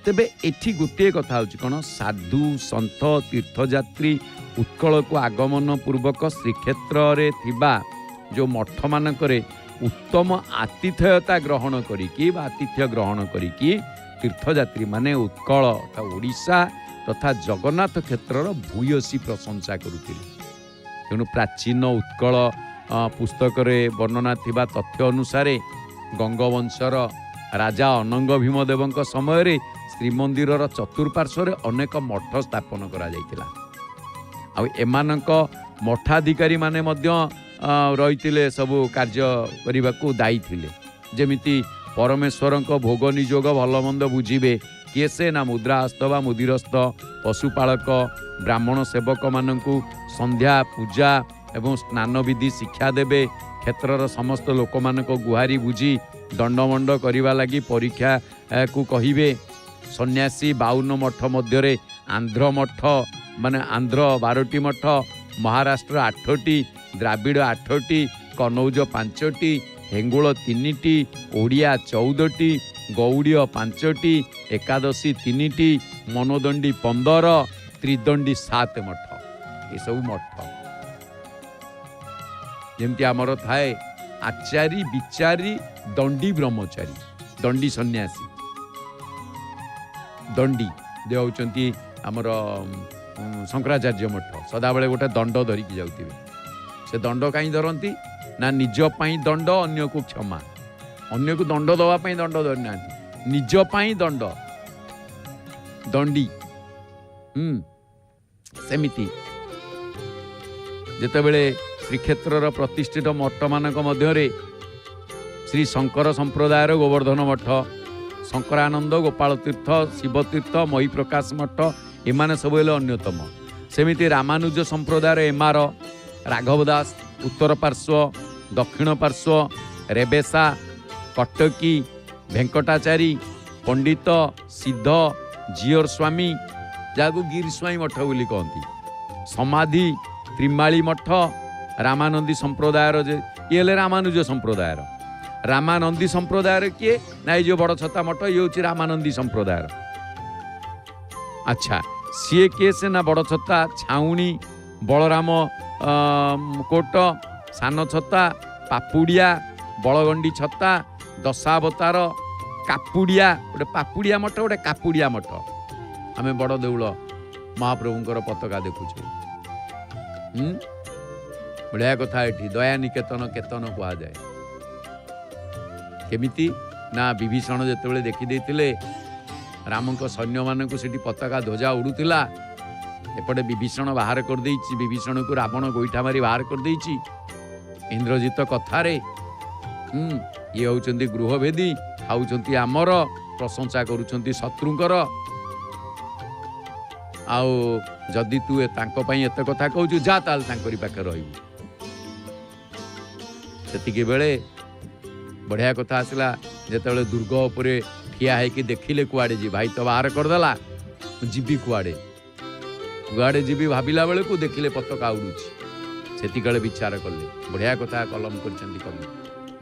तेबे एठी गोटे कथा होची कौन साधु सन्थ तीर्थयात्री उत्कल को आगमन पूर्वक श्रीक्षेत्र रे थिबा जो मठ मानकरे उत्तम आतिथ्यता ग्रहण करिकी बा आतिथ्य ग्रहण करिकी तीर्थयात्री माने उत्कल तथा ओडिशा तथा जगन्नाथ क्षेत्रर भूयसी प्रशंसा करुथिले तेणु प्राचीन उत्कल पुस्तक वर्णना थिबा तथ्य अनुसार गंगवंशर राजा अनंग भीमदेव समय श्रीमंदिर चतुर्पार्श्वर अनेक मठ स्थापन करा जायतिला आ एमानक मठाधिकारी माने मध्य रहिथिले सबु कार्य करने को दायी थिले जेमिति परमेश्वर भोग निजोग भलमंद बुझे किए से ना मुद्राहस्त बा मुदिरस्त पशुपालक ब्राह्मण सेवक मानू संध्या पूजा एवं स्नान विधि शिक्षा देवे क्षेत्रर समस्त लोक मानक गुहारी बुझी दंडमंड करने लगी परीक्षा को कहिबे। सन्यासी 52 मठ मध्य आंध्र मठ माने आंध्र 12टी मठ, महाराष्ट्र 8टी, द्राविड़ 8टी, कनौज 5टी, हेंगुल 3टी, ओडिया 14टी, गौड़ीय 5टी, एकादशी 3टी, मनोदंडी 15, त्रिदंडी 7 मठ। ये सब मठ जमती आमर थाए आचारी विचारी दंडी ब्रह्मचारी दंडी सन्यासी दंडी जे होचंती आमर शंकराचार्य मठ सदाबले गोटे दंड धरिकी जाउथिबे। से दंड कहीं धरती ना निज पाई दंड अन्य को क्षमा, अन्य को दंड दवा पाई दंड धरि ना निज पाई दंड दंडी। सेमिति जेतेबेले श्रीक्षेत्र प्रतिष्ठित मठ मानक मध्य श्री शंकर संप्रदायर गोवर्धन मठ, शंकरानंद, गोपाल तीर्थ, शिवतीर्थ, मही प्रकाश मठ एमाने सब अन्यतम। सेमिति रामानुज संप्रदायर एमार, राघव दास उत्तर पार्श्व, दक्षिण पार्श्व, रेबेसा, कटकी, वेंकटाचारी, पंडित, सिद्ध, जियर स्वामी जहाँ गिर स्वामी मठ बोली कहती, समाधि, त्रिमाली मठ, रामानंदी संप्रदायर ये रामानुज संप्रदायर। रामानंदी संप्रदायर किए ना ये जो बड़ छता मठ ये हूँ रामानंदी संप्रदायर। अच्छा सी किए से ना बड़ छता छाउणी, बलराम कोट, सान छता, पापुड़िया, बलगंडी छता, दशावतार, कापुड़िया गोटे पापुड़िया मठ गोटे कापुड़िया मठ। आमे बड़ देउल महाप्रभुंकर पताका देखुछु। बढ़िया कथा एठी दया निकेतन केतन कहा जाए। केमिति ना विभीषण जेतेबेले देखि देथिले रामक सैन्य मानक सेठी पताका ध्वजा उड़ुतिला, एपटे विभीषण बाहर कर देइछि, विभीषण को रावण गोईठा मारी बाहर कर देइछि इंद्रजित कथारे। ये होउचंती गृहभेदी, खाउचंती आमर, प्रशंसा करूचंती शत्रुंकर। आउ जदि तू तांको पई एते कथा कहूछु जा ताल तांकरी पाखे रहिबु। सेतिके बेले बढ़िया कथा आसला जेतेबेले दुर्ग उपरे ठिया है कि देखिले कुआड़े जी भाई तो बाहर करदेला जीवी कुआड़े जीवी भाविला बेले को देखिले पताका उड़ुछि। सेतिकाले विचार कले बढ़िया कथा कलम करछंती कवि।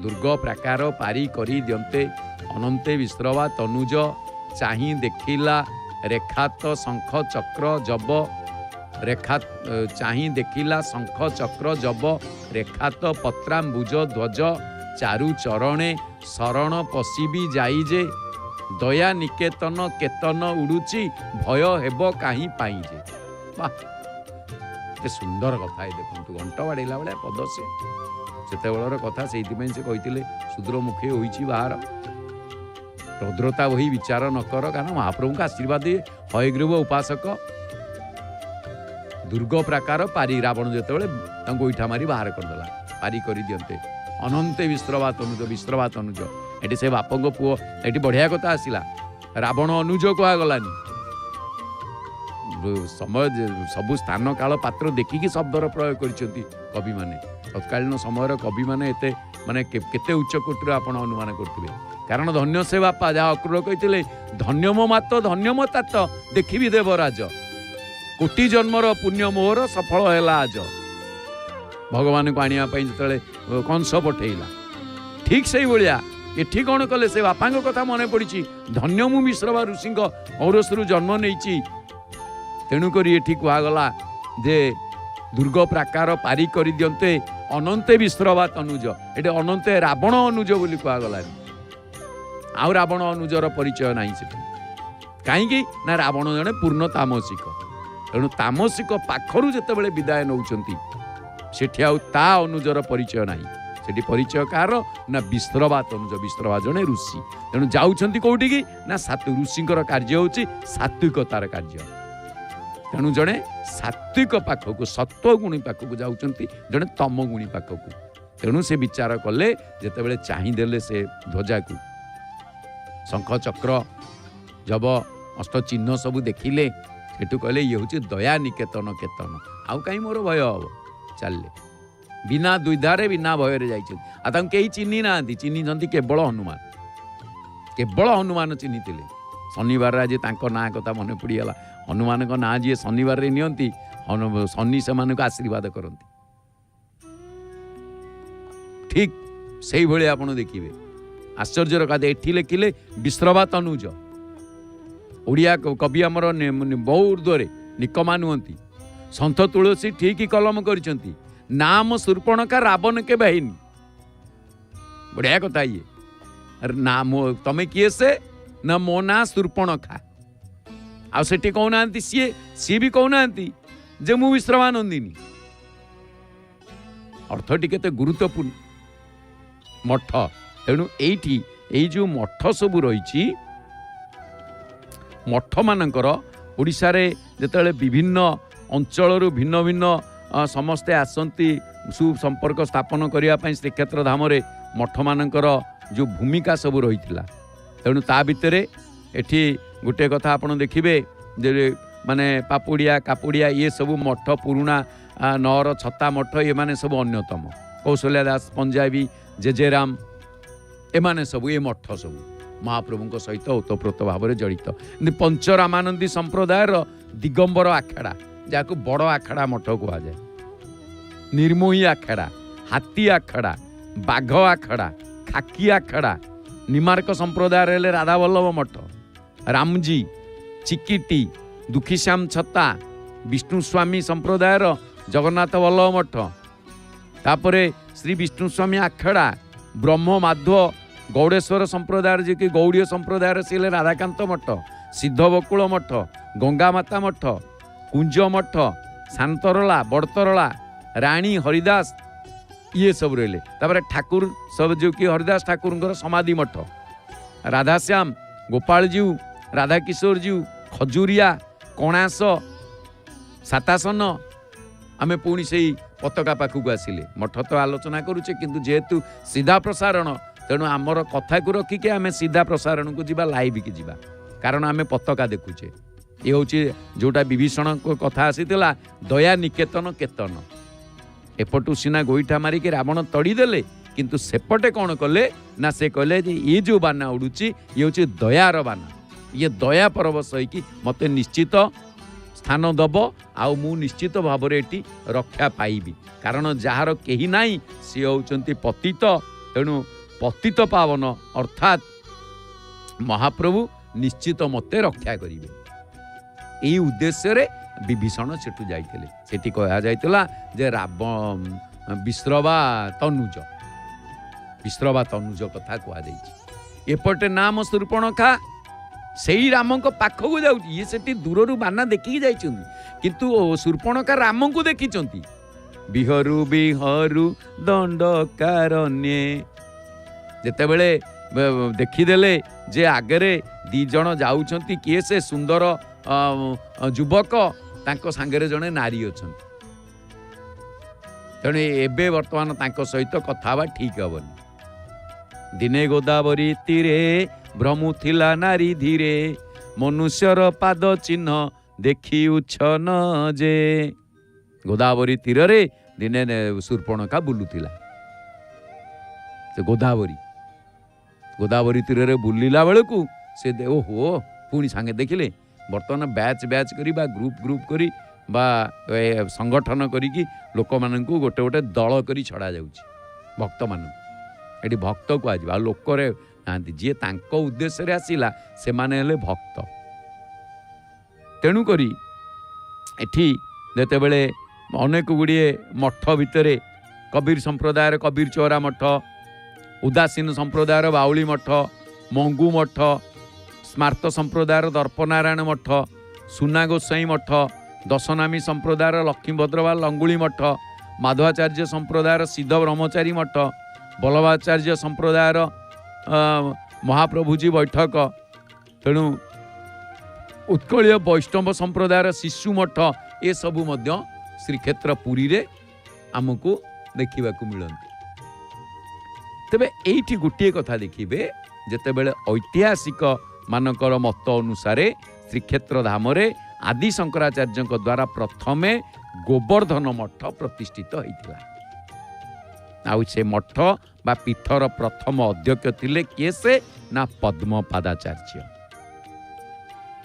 दुर्ग प्राकार पारी करी दियंते अनंते विश्रवा तनुज चाही देखिला रेखात शंख चक्र जब रेखा चाही देखिला शंख चक्र जब रेखात पत्राम्बुज ध्वज चारु चरणे शरण पशिबी जाई जे दया निकेतन केतन उड़ुची भय हेब काहीं पाई जे। वाह सुंदर कथा है देखु घंट बाड़ेला बेले पद से कथा से कहते शूद्रमुखी होइछि बाहर रौद्रता वही विचार न कर कारण महाप्रभु का आशीर्वाद हयग्रीव उपासक दुर्ग प्राकार पारी रावण जेतेबेले गोईठा मारी बाहर करदेला पारी कर दियंते अनंते विश्रवा तनुज एटी से बापंग पुओ एटी बढ़िया कथा आसिला रावण अनुज कहगलानी समय सबु स्थान काल पात्र देखिकी शब्दर प्रयोग करछंती कवि माने तत्कालीन समय कवि माने एते माने केते उच्च कोटिर आपण अनुमान करथिबे कारण धन्य से बापा जहाँ अक्रूर कहते धन्य मो मात धन्य मो तात देखी देवराज कोटि जन्मर पुण्य मोहर सफल है आज भगवान को आनिया जो कंस पठेला ठीक से भाया एठी कौन कले से बापा कथा मन पड़ी धन्य मु मिश्रवा ऋषि औरसरू जन्म नहीं तेणुक ये कहगला जे दुर्ग प्राकार पारी कर दियंते अनंते विश्रवा तनुज ये अनंते रावण अनुज बोली कहगला आउ रावण अनुजर परिचय नहीं से कहीं ना रावण जड़े पूर्ण तामसिक तेणु तामसिक पाखर जितेबाला विदाय नौकरी सेठी ता अनुजर परिचय नहीं सेठी परिचय कार ना विश्रवा तनुज विश्रवा जड़े ऋषि तेणु जाऊँच कौटी की ना ऋषिंकर कार्य हूँ सात्विकतार कार्य तेणु जड़े सात्विक पाखक सत्व गुणी पाखक जाऊँच जड़े तम गुणी पाखक तेणु से विचार कले जितेबाला चाहिदेले से ध्वजा को शंख चक्र जब अष्ट चिन्ह सब देखिले सेठू कहले ये हूँ दया निकेतन केतन आउ कहीं मोर भय हम चलले बिना द्विधारे बिना भयर जाइए कई चिन्ह ना चिन्ह केवल हनुमान चिन्ही शनिवार आज ना कथा मन पड़गला हनुमान का ना जी शनिवार रे नियंती शनि से आशीर्वाद करती ठीक से भाई आप देखिए आश्चर्यर कथा एठी लिखिले विश्रवा तनुज ओडिया कवि आमर बहु ऊर्ध्वे निकमा नुहति सन्थ तुलसी ठीक कलम करिसंती नाम शूर्पणखा रावण के बहिनी बढ़िया कथा ये ना तमें किए से ना मो ना शूर्पणखा आठी कहना सी भी कहना जे मु विश्रवानंदिनी अर्थटी केते गुरुत्वपूर्ण मठ तेणु ये जो मठ सब रही मठ मानकर ओडिशा रे जेतेबेले विभिन्न अंचल भिन्न भिन्न समस्ते आसंती सुसंपर्क स्थापन करने श्रीक्षेत्र धाम रे मठ मानकर जो भूमिका सब रही तेणु ता भितर एठी गोटे कथा आपन देखिबे जे माने पापुड़िया कापुड़िया ये सब मठ पुराणा नौर छत्ता मठ ये माने सब अन्यतम कौशल्या दास पंजाबी जेजेराम एमाने सब ये मठ सब महाप्रभु सहित ओतप्रोत भाव में जड़ित पंचरामानंदी संप्रदायर दिगंबर आखेड़ा जहाँ बड़ आखेड़ा मठ कहुए निर्मोही आखेड़ा हाथी आखेड़ा बाघ आखेड़ा खाकी आखेड़ा निमार्क संप्रदाय राधा वल्लभ मठ रामजी चिकिटी दुखीश्याम छत्ता विष्णुस्वामी संप्रदायर जगन्नाथ वल्लभ मठ तापरे श्री विष्णुस्वामी आखेड़ा ब्रह्म माधव गौड़ेश्वर संप्रदाय जी कि गौड़ीय संप्रदाय से राधाकांत मठ सिद्ध बकुल मठ गंगा माता मठ कुंज मठ शांतरला बड़तरला राणी हरिदास ये सब रहे तापर ठाकुर सब जो कि हरिदास ठाकुर समाधि मठ राधाश्याम गोपाल जीव राधा किशोर जीव खजुरिया कणास सातासन आमे पुणी से पताका पाखक आसिले मठ तो आलोचना करुचे किंतु जेहेतु सीधा प्रसारण तेणु आमर कथा को रखिके आमे सीधा प्रसारण को जीवा लाइव की जीवा कारण आमे पताका देखुचे ये हूँ जोटा विभीषण को कथा आसीला दया निकेतन केतन एपटू सीना गोईठा मारिक रावण तड़ीदेले किंतु सेपटे कौन कले ना से कहले ये जो बाना उड़ुची ये हूँ दयार बाना ये दया परवश होइकी मते निश्चित स्थान दब आउ मु निश्चित भाव में रक्षा पाइबी कारण जार केही नाई सी होउचंती पतित तेणु पतित पावन अर्थात महाप्रभु निश्चित मते रक्षा करिवे यही उद्देश्य रे विभीषण सेठू जाइथिले सेठी कहा जाइतला जे विश्रवा तनुज कथा कहा जाइछि एपटे नाम शूर्पणखा सेई राम को पाखक जाउछि ये सेठी दूररू बाना देखिकी जाइछन्ति किंतु शूर्पणखा राम को देखिछन्ति बिहरू बिहरू दंडकारण्ये जेतेबेले देखिदेले जे आगरे दी जण जाउछन्ति किए से सुंदर युवक तांको सांगरे जणे नारी अछन्ति तेणु एबे वर्तमान तांको सहित कथा बा ठीक हबनी दिने गोदावरी तीरे भ्रमुथिला नारी धीरे मनुष्यर पाद चिन्ह देखी उछन जे गोदावरी तीर रे दिने शूर्पणखा बुलुथिला से गोदावरी तीर रे बुलिला बेलू से ओहो पुणी सांगे देखिले बर्तमान बैच बैच करी बा ग्रुप करी बा संगठन करी लोक मानू गोटे गोटे दल करी छड़ा जाउछि भक्त मान एटी भक्त कह लोकरे नांती जी तांको उद्देश्य आसिला से माने हेले भक्त तेणु करी एठी जेते बेले अनेक गुड़िए मठ भितरे कबीर संप्रदायर कबीर चौरा मठ उदासीन संप्रदायर बाउली मठ मंगू मठ स्मार्त संप्रदायर दर्पनारायण मठ सुना गोसाई मठ दशनामी संप्रदायर लक्ष्मीभद्रवाल लंगुली मठ माधवाचार्य संप्रदायर सिद्ध ब्रह्मचारी मठ बल्लभाचार्य संप्रदायर महाप्रभुजी बैठक तेणु उत्कलीय वैष्णव संप्रदायर शिशु मठ ये सबू श्रीक्षेत्र पुरी रे आमको देखा मिलती तेबे एइठी गोटे कथा देखिबे जेतेबेले ऐतिहासिक मानकर मत अनुसार श्रीक्षेत्र धाम आदि शंकराचार्य द्वारा प्रथमे गोवर्धन मठ प्रतिष्ठित होइतिला। आउ से मठ बा पीठर प्रथम अध्यक्ष थिले किए से ना पद्मपादाचार्य।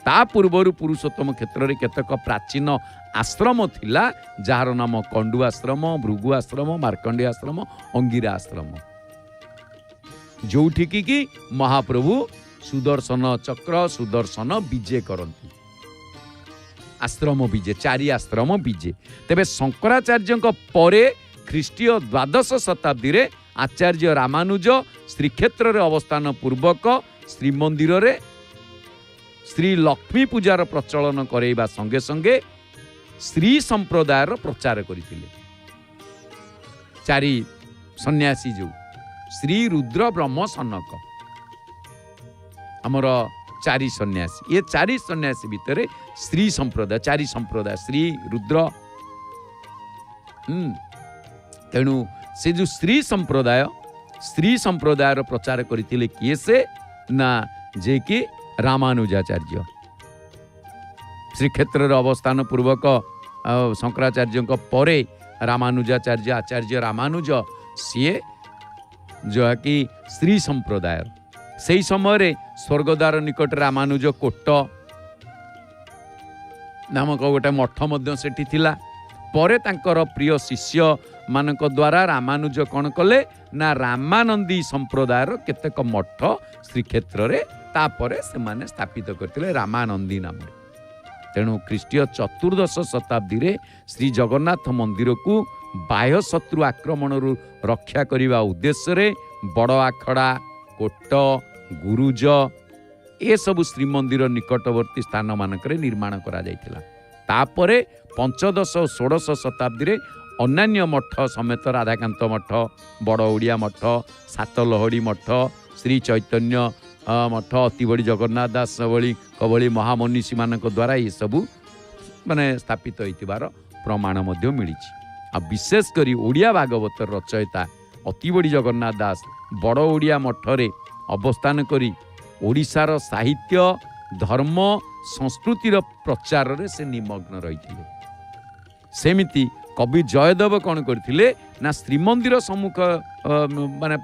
ता पूर्वरु पुरुषोत्तम क्षेत्र रे केतक प्राचीन आश्रम थिला जार नाम कंडु आश्रम, भृगु आश्रम, मार्कंडेय आश्रम, अंगिरा आश्रम, जोठिकी कि महाप्रभु सुदर्शन चक्र सुदर्शन विजय करती। आश्रम विजय, चारि आश्रम विजय। तेबे शंकराचार्य परे ख्रीष्टीय द्वादश शताब्दी रे आचार्य रामानुज श्रीक्षेत्र रे अवस्थान पूर्वक श्रीमंदिर रे श्री लक्ष्मी पूजार प्रचलन करैबा संगे संगे श्री संप्रदायर प्रचार करथिले। चारि सन्यासी जो श्री रुद्र ब्रह्म सनक आमर चारि सन्यासी, ये चारि सन्यासी भितर श्री संप्रदाय, चारि संप्रदाय श्री रुद्र। तेणु से जो श्री संप्रदायर प्रचार करथिले किए से ना जे कि रामानुजाचार्य। श्रीक्षेत्र अवस्थान पूर्वक शंकराचार्य परे रामानुजाचार्य आचार्य रामानुज सीए जो कि श्री संप्रदाय। से समय स्वर्गद्वार निकट रामानुज कोट नामक गोटे मठ मध्य सेठी थिला। परे तांकर प्रिय शिष्य मानक द्वारा रामानुज कौन कले ना रामानंदी संप्रदायर केतेक मठ श्रीक्षेत्र रे तापरे से माने स्थापित करथिले रामानंदी नाम। तेणु ख्रीष्टीय चतुर्दश शताब्दी रे श्री जगन्नाथ मंदिर को बाह्य शत्रु आक्रमण रक्षा करने उद्देश्य रे बड़ आखड़ा कोट गुरुज ए सबु श्रीमंदिर निकटवर्ती स्थान मानक निर्माण करा जायतिला। तापरे पंचदश और षोड़श शताब्दी रे अन्यान्य मठ समेत राधाकांत मठ, बड़ ओडिया मठ, सातलहड़ी मठ, श्री चैतन्य मठ, अतिबड़ी जगन्नाथ दास भली महामनीषी मानक द्वारा ये सबू माने स्थापित होइतिबार प्रमाण मध्य मिलिछि। आ विशेष करी ओडिया भागवत रचयिता अतिबड़ी जगन्नाथ दास बड़ ओडिया मठरे अवस्थान करी ओडिशार साहित्य धर्म संस्कृतिर प्रचार रे से निमग्न रहिथिले। सेमिति कवि जयदेव कौन करथिले ना श्रीमंदिर सम्मुख माने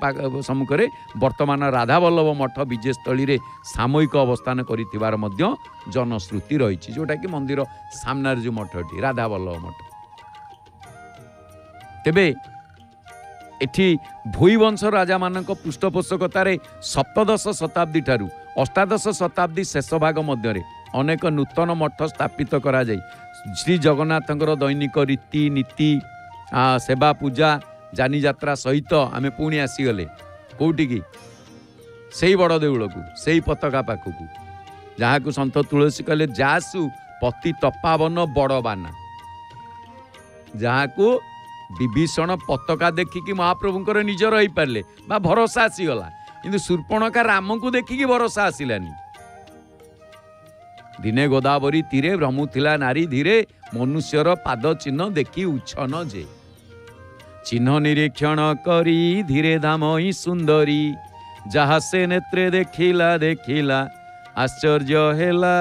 सम्मुख रे वर्तमान राधावल्लभ मठ विजयस्थली रे सामयिक अवस्थान करिथिबार मध्य जनश्रुति रहिछि, जोटा कि मंदिर सामनार जो मठटी राधावल्लभ मठ। तेबे एठी भोईवंश राजा मानक पृष्ठपोषकतार सप्तदश शताब्दी ठारू अष्टादश शताब्दी शेष भाग मध्य अनेक नूतन मठ स्थापित करा जाय श्री जगन्नाथंकर दैनिक रीति नीति सेवा पूजा जानी यात्रा सहित आमे पुणी आसीगले कोउटी की सेई बड़ देउल को सेई पताका पाखक जहाँ को सन्त तुलसी कहले जासु पति तपावन बड़ बाना, जहाँ को विभीषण पताका देखिकी महाप्रभुंकर निजर हो पारे बा भरोसा आसीगला, किंतु शूर्पणखा राम को देखिकी भरोसा आसिलानी। दिने गोदावरी तीरे भ्रमुथिला नारी धीरे मनुष्यर पाद चिन्ह देखी उछन जे चिन्ह निरीक्षण करी धीरे धामई सुंदरी जहा से नेत्रे देखिला देखिला आश्चर्य हेला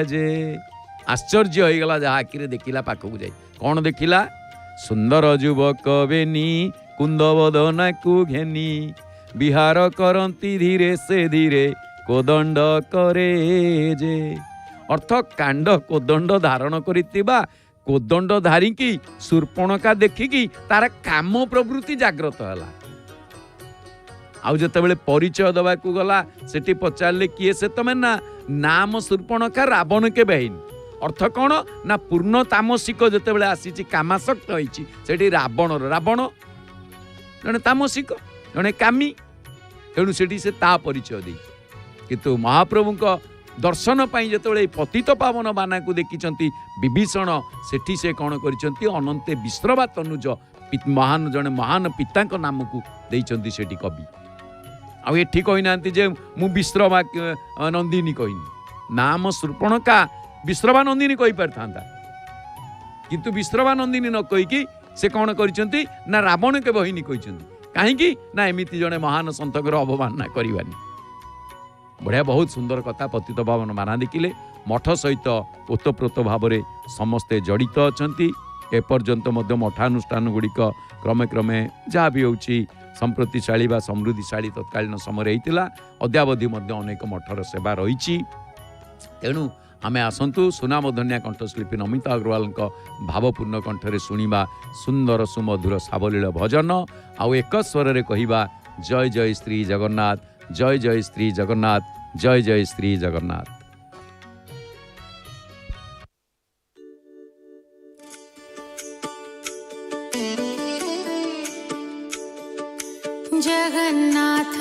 जे आश्चर्य हो गला जहा आखिरे देखिला पाखक जाई कौन देखिला सुंदर युवक बेनी कुंदवदना को घेनी विहार करती धीरे से धीरे कोदंड करे जे अर्थ कांड कोदंड धारण करितिबा कोदंड धारिकी शूर्पणखा देखिकी तार काम प्रवृत्ति जाग्रत हला। आउ जतेबेले परिचय दबा को गला सेठी पचारले किए से तमे ना नाम शूर्पणखा रावण के बहिन अर्थ कौन ना पूर्ण तामसिक जतेबेले आसीची कामासक्त होईची सेठी रावण जने तामसिक जने कामी तेणु सेठी से ता परिचय दे किंतु महाप्रभुंक दर्शन पाई जिते पतित पावन बाना को देखिंट विभीषण सेठी से कौन करिसेंती अनंते विश्रवा तनुज महान जने महान पिता नाम को देइचंती सेठी कवि आउ एठी कहि नांती जे मु विश्रवा नंदिनी कहिनी नाम शूर्पणखा विश्रवा नंदिनी कहि परथांता किंतु विश्रवा नंदिनी न कहि कि से कौन करिसेंती ना रावण के बहिनी कहिसेंती कहीं ना एमती जड़े महान सन्थकर अवमानना करवानी बढ़िया बहुत सुंदर कथा पतित पावन महाराज देखिले मठ सहित ओतप्रोत भाव में समस्ते जड़ित अच्छा एपर्यंत मठानुष्ठान गुड़िक क्रमे क्रमे जहाँ भी होची संप्रतिशाली व समृद्धिशाली तत्कालीन समय होता अद्यावधि अनेक मठर सेवा रही तेणु आमे आसतु सुनामधन्या कंठशिल्पी नमिता अग्रवाल भावपूर्ण कंठरे शुणा सुंदर सुमधुर सावलील भजन आउ एक स्वर कहवा जय जय श्री जगन्नाथ जय जय श्री जगन्नाथ जय जय श्री जगन्नाथ। जगन्नाथ